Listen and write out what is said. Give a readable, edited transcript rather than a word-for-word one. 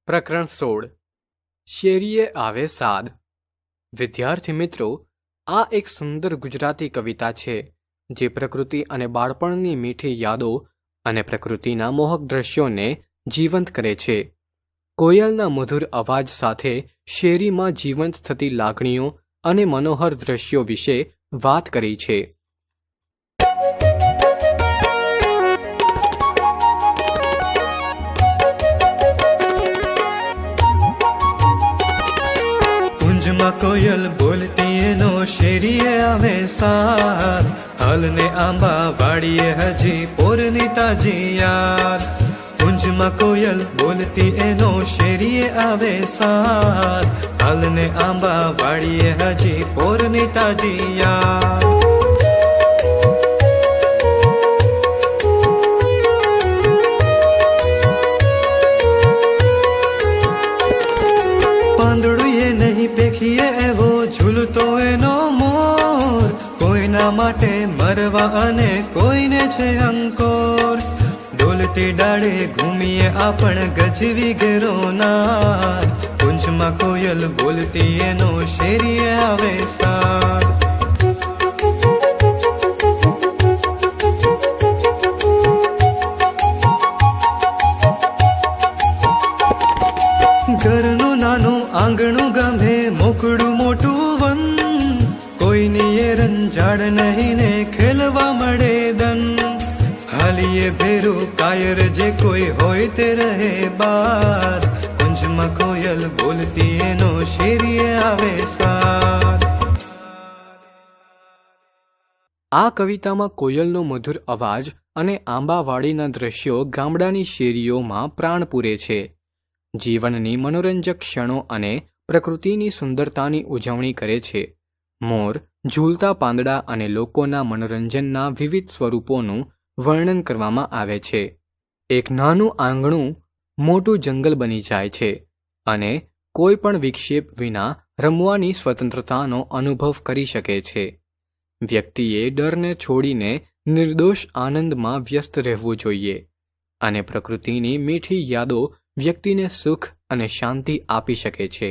પ્રકરણ 16 શેરીએ આવે સાદ। વિદ્યાર્થી મિત્રો, આ એક સુંદર ગુજરાતી કવિતા છે જે પ્રકૃતિ અને બાળપણની મીઠી યાદો અને પ્રકૃતિના મોહક દ્રશ્યોને જીવંત કરે છે। કોયલના મધુર અવાજ સાથે શેરીમાં જીવંત થતી લાગણીઓ અને મનોહર દ્રશ્યો વિશે વાત કરી છે। कोयल बोलती एनो शेरीए आवे साथ, हाल ने आंबा वाड़िए हजी पोरनी ताजी याद। कुंज में कोयल बोलती एनो शेरीए आवे साथ, हाल ने आंबा वाड़िए हजी पोरनी ताजी याद। पेखिए एवो झूलतो एनो मोर, कोईना माटे मरवा अने कोईने छे अंकोर। डोलती डाळे घूमीए आपण गजवी गेरो नाद, कुंज में कोयल बोलती एनो शेरीए आवे साथ। घरनु नानु आंगणु गमे मोकड़ू मोटू वन, कोई ये रंजाड़ नहीं ने खेलवा मड़े दन। हालिए भेरू कायर जे कोई होय ते रहे बात, कुंज में कोयल बोलती एनो शेरीए आवे साथ। આ કવિતામાં કોયલનો મધુર અવાજ અને આંબાવાડીના દ્રશ્યો ગામડાની શેરીઓમાં પ્રાણ પૂરે છે। જીવનની મનોરંજક ક્ષણો અને પ્રકૃતિની સુંદરતાની ઉજવણી કરે છે। મોર, ઝૂલતા પાંદડા અને લોકોના મનોરંજનના વિવિધ સ્વરૂપોનું વર્ણન કરવામાં આવે છે। એક નાનું આંગણું મોટું જંગલ બની જાય છે અને કોઈ પણ વિક્ષેપ વિના રમવાની સ્વતંત્રતાનો અનુભવ કરી શકે છે। વ્યક્તિએ ડરને છોડીને નિર્દોષ આનંદમાં વ્યસ્ત રહેવું જોઈએ અને પ્રકૃતિની મીઠી યાદો વ્યક્તિને સુખ અને શાંતિ આપી શકે છે।